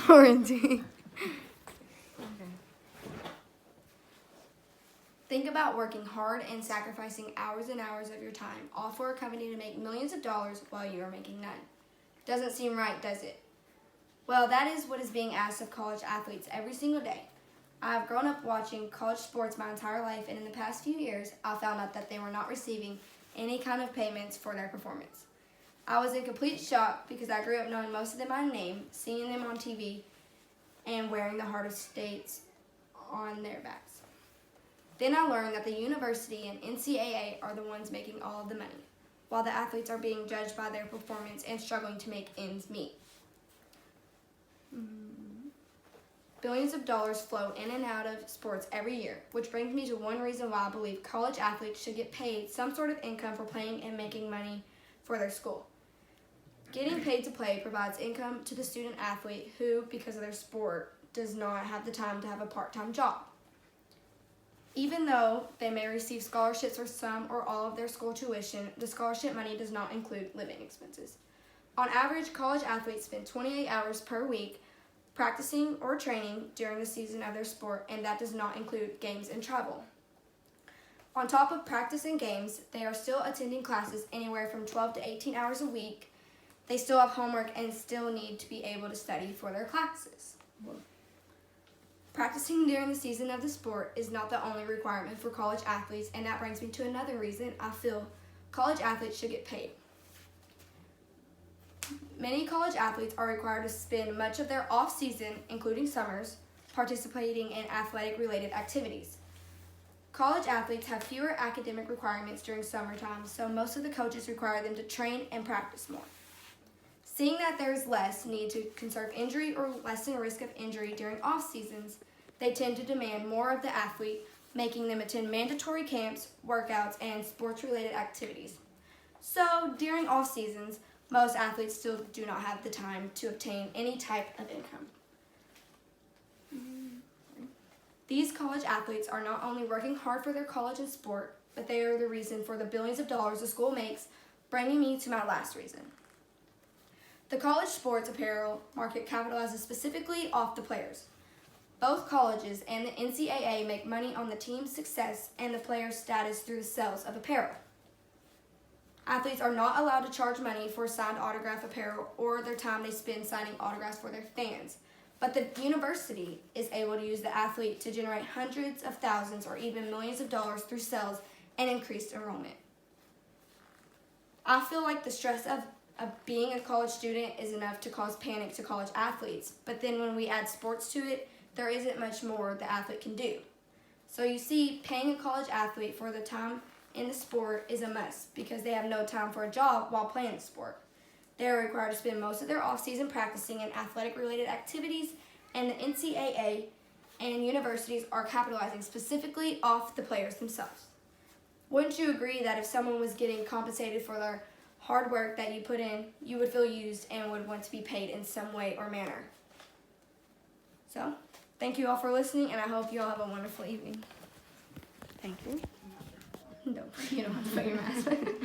Quarantine. Okay. Think about working hard and sacrificing hours and hours of your time, all for a company to make millions of dollars while you are making none. Doesn't seem right, does it? Well, that is what is being asked of college athletes every single day. I have grown up watching college sports my entire life, and in the past few years, I found out that they were not receiving any kind of payments for their performance. I was in complete shock because I grew up knowing most of them by name, seeing them on TV, and wearing the heart of states on their backs. Then I learned that the university and NCAA are the ones making all of the money, while the athletes are being judged by their performance and struggling to make ends meet. Billions of dollars flow in and out of sports every year, which brings me to one reason why I believe college athletes should get paid some sort of income for playing and making money for their school. Getting paid to play provides income to the student athlete who, because of their sport, does not have the time to have a part-time job. Even though they may receive scholarships for some or all of their school tuition, the scholarship money does not include living expenses. On average, college athletes spend 28 hours per week practicing or training during the season of their sport, and that does not include games and travel. On top of practice and games, they are still attending classes anywhere from 12 to 18 hours a week. They still have homework and still need to be able to study for their classes. Practicing during the season of the sport is not the only requirement for college athletes, and that brings me to another reason I feel college athletes should get paid. Many college athletes are required to spend much of their off-season, including summers, participating in athletic-related activities. College athletes have fewer academic requirements during summertime, so most of the coaches require them to train and practice more. Seeing that there is less need to conserve injury or lessen risk of injury during off-seasons, they tend to demand more of the athlete, making them attend mandatory camps, workouts, and sports-related activities. So, during off-seasons, most athletes still do not have the time to obtain any type of income. These college athletes are not only working hard for their college and sport, but they are the reason for the billions of dollars the school makes, bringing me to my last reason. The college sports apparel market capitalizes specifically off the players. Both colleges and the NCAA make money on the team's success and the player's status through the sales of apparel. Athletes are not allowed to charge money for signed autograph apparel or their time they spend signing autographs for their fans, but the university is able to use the athlete to generate hundreds of thousands or even millions of dollars through sales and increased enrollment. I feel like the stress of being a college student is enough to cause panic to college athletes, but then when we add sports to it, there isn't much more the athlete can do. So you see, paying a college athlete for the time in the sport is a must because they have no time for a job while playing the sport. They are required to spend most of their off-season practicing in athletic-related activities, and the NCAA and universities are capitalizing specifically off the players themselves. Wouldn't you agree that if someone was getting compensated for their hard work that you put in, you would feel used and would want to be paid in some way or manner? So, thank you all for listening, and I hope you all have a wonderful evening. Thank you. No, you don't have to put your mask on.